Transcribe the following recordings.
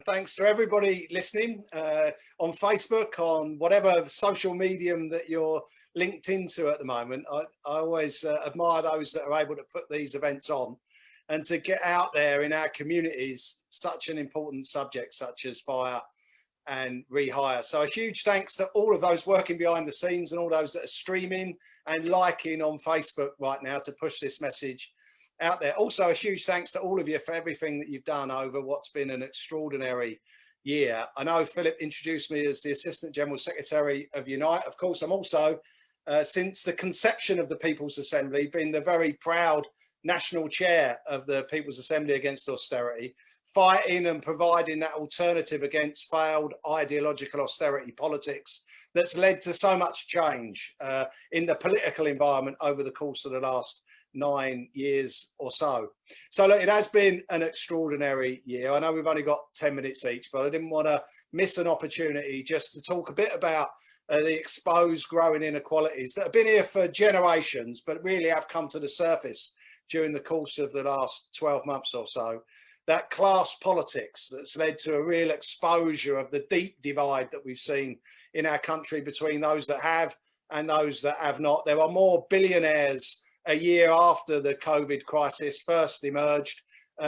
Thanks to everybody listening on Facebook, on whatever social medium that you're linked into at the moment. I always admire those that are able to put these events on and to get out there in our communities such an important subject such as fire and rehire. So a huge thanks to all of those working behind the scenes and all those that are streaming and liking on Facebook right now to push this message out there. Also a huge thanks to all of you for everything that you've done over what's been an extraordinary year. I know Philip introduced me as the Assistant General Secretary of Unite. Of course, I'm also, since the conception of the People's Assembly, been the very proud national chair of the People's Assembly Against Austerity, fighting and providing that alternative against failed ideological austerity politics that's led to so much change in the political environment over the course of the last 9 years or so. So look, it has been an extraordinary year. I know we've only got 10 minutes each, but I didn't want to miss an opportunity just to talk a bit about the exposed growing inequalities that have been here for generations, but really have come to the surface during the course of the last 12 months or so. That class politics that's led to a real exposure of the deep divide that we've seen in our country between those that have and those that have not. There are more billionaires a year after the COVID crisis first emerged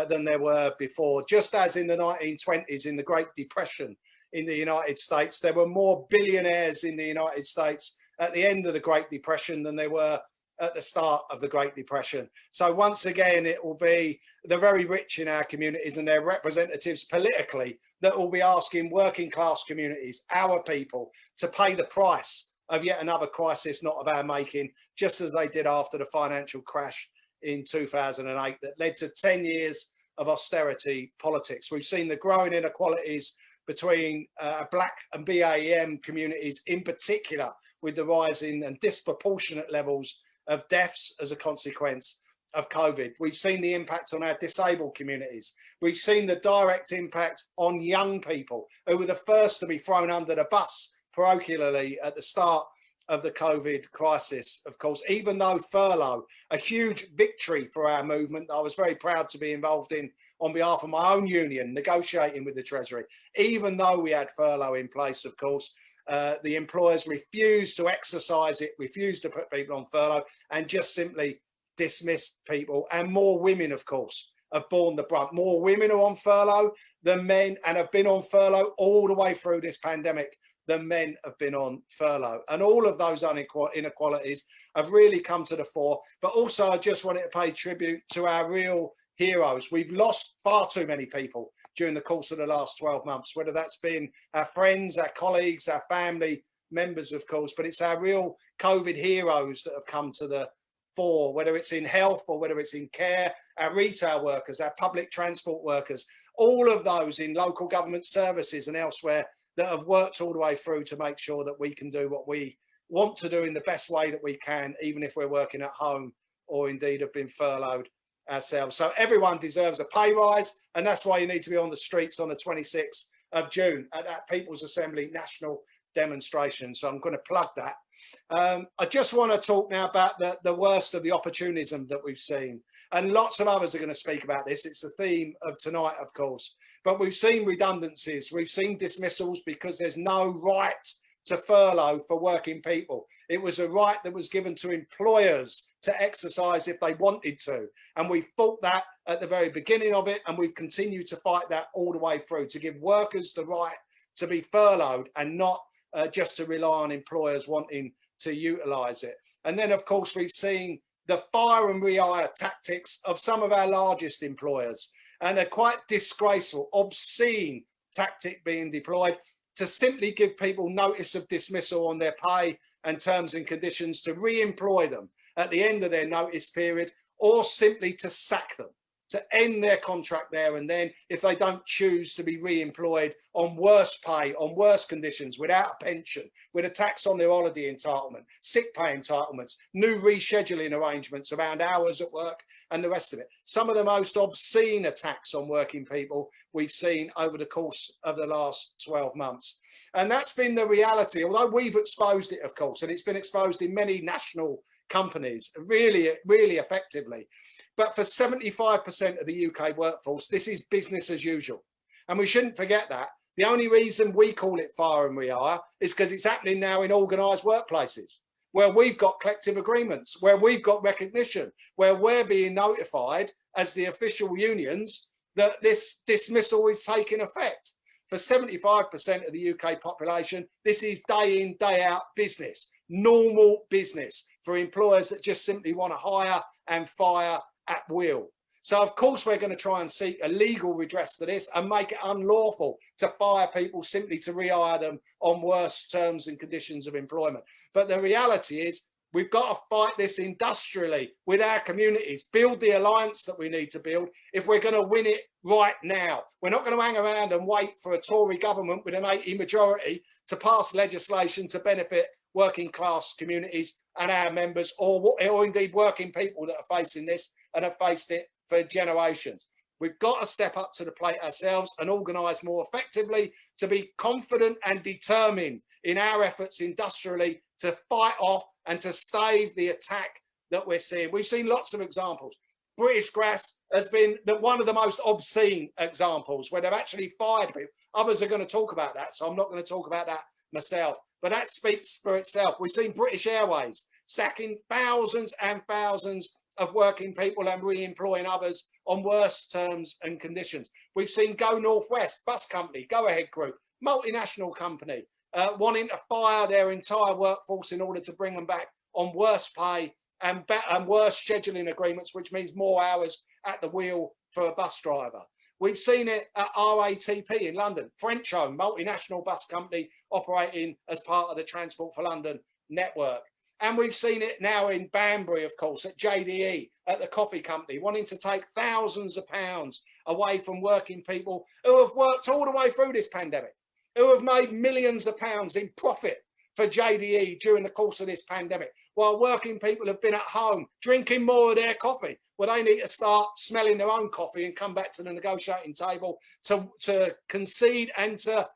than there were before. Just as in the 1920s, in the Great Depression in the United States, there were more billionaires in the United States at the end of the Great Depression than there were at the start of the Great Depression. So once again, it will be the very rich in our communities and their representatives politically that will be asking working class communities, our people, to pay the price of yet another crisis not of our making, just as they did after the financial crash in 2008 that led to 10 years of austerity politics. We've seen the growing inequalities between Black and BAME communities, in particular, with the rising and disproportionate levels of deaths as a consequence of COVID. We've seen the impact on our disabled communities. We've seen the direct impact on young people who were the first to be thrown under the bus parochially at the start of the COVID crisis. Of course, even though furlough, a huge victory for our movement, I was very proud to be involved in on behalf of my own union, negotiating with the Treasury. Even though we had furlough in place, of course, the employers refused to exercise it, refused to put people on furlough and just simply dismissed people. And more women, of course, have borne the brunt. More women are on furlough than men and have been on furlough all the way through this pandemic than men have been on furlough. And all of those inequalities have really come to the fore. But also, I just wanted to pay tribute to our real heroes. We've lost far too many people during the course of the last 12 months, whether that's been our friends, our colleagues, our family members, of course, but it's our real COVID heroes that have come to the fore, whether it's in health or whether it's in care, our retail workers, our public transport workers, all of those in local government services and elsewhere that have worked all the way through to make sure that we can do what we want to do in the best way that we can, even if we're working at home or indeed have been furloughed ourselves. So everyone deserves a pay rise, and that's why you need to be on the streets on the 26th of June at that People's Assembly national demonstration. So I'm going to plug that. I just want to talk now about the worst of the opportunism that we've seen, and lots of others are going to speak about this. It's the theme of tonight, of course, but we've seen redundancies, we've seen dismissals because there's no right to furlough for working people. It was a right that was given to employers to exercise if they wanted to. And we fought that at the very beginning of it, and we've continued to fight that all the way through to give workers the right to be furloughed and not just to rely on employers wanting to utilise it. And then, of course, we've seen the fire and rehire tactics of some of our largest employers, and a quite disgraceful, obscene tactic being deployed to simply give people notice of dismissal on their pay and terms and conditions, to re-employ them at the end of their notice period, or simply to sack them, to end their contract there and then if they don't choose to be re-employed on worse pay, on worse conditions, without a pension, with a tax on their holiday entitlement, sick pay entitlements, new rescheduling arrangements around hours at work and the rest of it. Some of the most obscene attacks on working people we've seen over the course of the last 12 months. And that's been the reality, although we've exposed it, of course, and it's been exposed in many national companies really, really effectively. But for 75% of the UK workforce, this is business as usual. And we shouldn't forget that. The only reason we call it fire and rehire is because it's happening now in organised workplaces, where we've got collective agreements, where we've got recognition, where we're being notified as the official unions that this dismissal is taking effect. For 75% of the UK population, this is day in, day out business, normal business for employers that just simply want to hire and fire at will. So, of course, we're going to try and seek a legal redress to this and make it unlawful to fire people simply to rehire them on worse terms and conditions of employment. But the reality is we've got to fight this industrially with our communities, build the alliance that we need to build if we're going to win it right now. We're not going to hang around and wait for a Tory government with an 80 majority to pass legislation to benefit working class communities and our members, or indeed working people that are facing this and have faced it for generations. We've got to step up to the plate ourselves and organise more effectively to be confident and determined in our efforts industrially to fight off and to stave the attack that we're seeing. We've seen lots of examples. British Gas has been one of the most obscene examples where they've actually fired people. Others are going to talk about that, so I'm not going to talk about that myself. But that speaks for itself. We've seen British Airways sacking thousands and thousands of working people and re-employing others on worse terms and conditions. We've seen Go Northwest, bus company, Go Ahead Group, multinational company, wanting to fire their entire workforce in order to bring them back on worse pay and worse scheduling agreements, which means more hours at the wheel for a bus driver. We've seen it at RATP in London, French-owned multinational bus company operating as part of the Transport for London network. And we've seen it now in Banbury, of course, at JDE, at the coffee company, wanting to take thousands of pounds away from working people who have worked all the way through this pandemic, who have made millions of pounds in profit for JDE during the course of this pandemic, while working people have been at home drinking more of their coffee. Well, they need to start smelling their own coffee and come back to the negotiating table to concede and to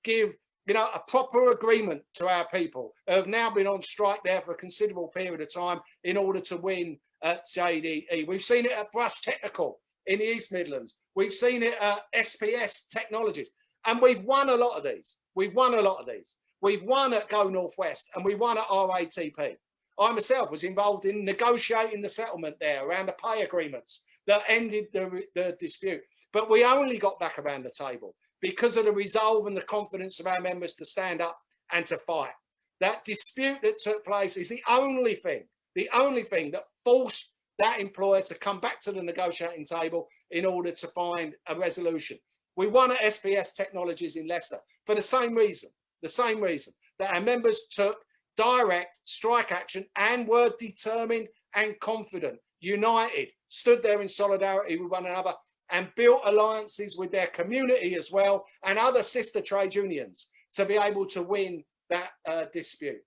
give a proper agreement to our people who have now been on strike there for a considerable period of time in order to win at JDE. We've seen it at Brush Technical in the East Midlands. We've seen it at SPS Technologies. And we've won a lot of these. We've won a lot of these. We've won at Go Northwest and we won at RATP. I myself was involved in negotiating the settlement there around the pay agreements that ended the dispute. But we only got back around the table because of the resolve and the confidence of our members to stand up and to fight. That dispute that took place is the only thing that forced that employer to come back to the negotiating table in order to find a resolution. We won at SPS Technologies in Leicester for the same reason that our members took direct strike action and were determined and confident, united, stood there in solidarity with one another and built alliances with their community as well and other sister trade unions to be able to win that dispute.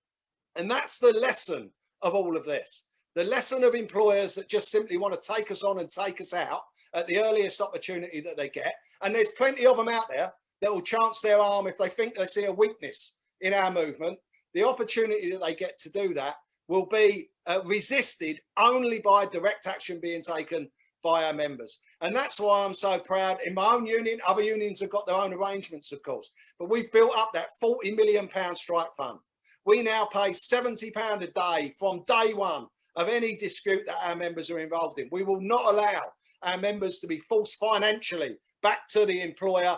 And that's the lesson of all of this. The lesson of employers that just simply want to take us on and take us out at the earliest opportunity that they get. And there's plenty of them out there that will chance their arm if they think they see a weakness in our movement. The opportunity that they get to do that will be resisted only by direct action being taken by our members. And that's why I'm so proud. In my own union, other unions have got their own arrangements, of course, but we've built up that £40 million strike fund. We now pay £70 a day from day one of any dispute that our members are involved in. We will not allow our members to be forced financially back to the employer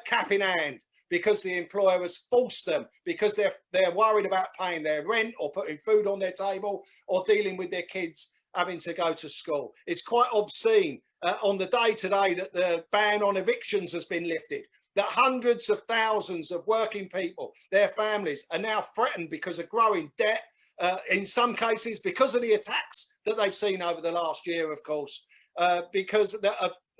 cap in hand because the employer has forced them, because they're worried about paying their rent or putting food on their table or dealing with their kids having to go to school. It's quite obscene on the day today that the ban on evictions has been lifted, that hundreds of thousands of working people, their families, are now threatened because of growing debt, in some cases because of the attacks that they've seen over the last year, of course, because of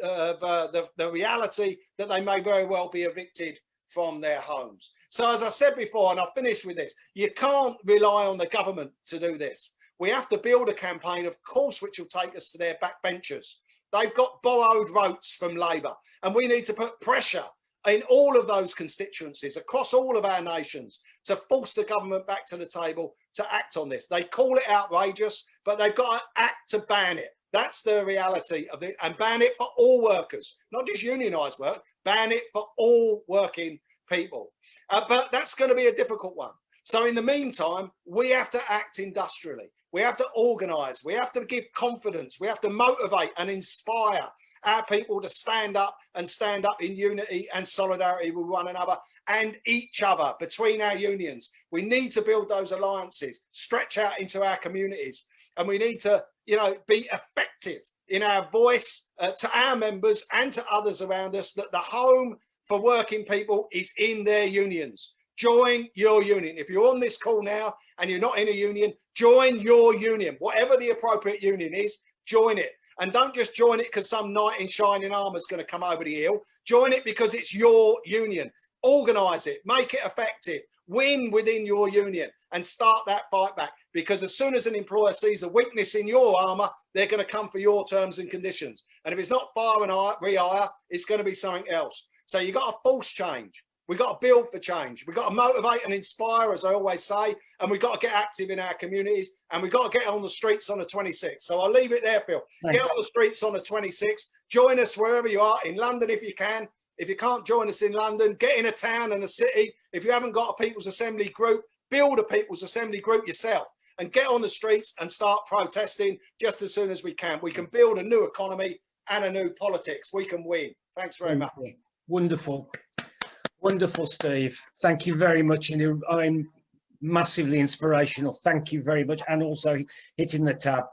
the reality that they may very well be evicted from their homes. So as I said before, and I'll finish with this, you can't rely on the government to do this. We have to build a campaign, of course, which will take us to their backbenchers. They've got borrowed votes from Labour, and we need to put pressure in all of those constituencies across all of our nations to force the government back to the table to act on this. They call it outrageous, but they've got to act to ban it. That's the reality of it, and ban it for all workers, not just unionised work. Ban it for all working people. But that's going to be a difficult one. So in the meantime, we have to act industrially. We have to organise. We have to give confidence. We have to motivate and inspire our people to stand up in unity and solidarity with one another and each other between our unions. We need to build those alliances, stretch out into our communities, and we need to, you know, be effective in our voice to our members and to others around us, that the home for working people is in their unions. Join your union. If you're on this call now and you're not in a union, join your union. Whatever the appropriate union is, join it. And don't just join it because some knight in shining armour is going to come over the hill. Join it because it's your union. Organise it, make it effective, win within your union and start that fight back. Because as soon as an employer sees a weakness in your armour, they're going to come for your terms and conditions. And if it's not fire and rehire, it's going to be something else. So you've got to force change. We've got to build for change. We've got to motivate and inspire, as I always say, and we've got to get active in our communities, and we've got to get on the streets on the 26th. So I'll leave it there, Phil. Thanks. Get on the streets on the 26th. Join us wherever you are, in London if you can. If you can't join us in London, get in a town and a city. If you haven't got a People's Assembly group, build a People's Assembly group yourself and get on the streets and start protesting just as soon as we can. We can build a new economy and a new politics. We can win. Thanks very much. Wonderful. Wonderful, Steve. Thank you very much. And I'm massively inspirational. Thank you very much. And also hitting the tab.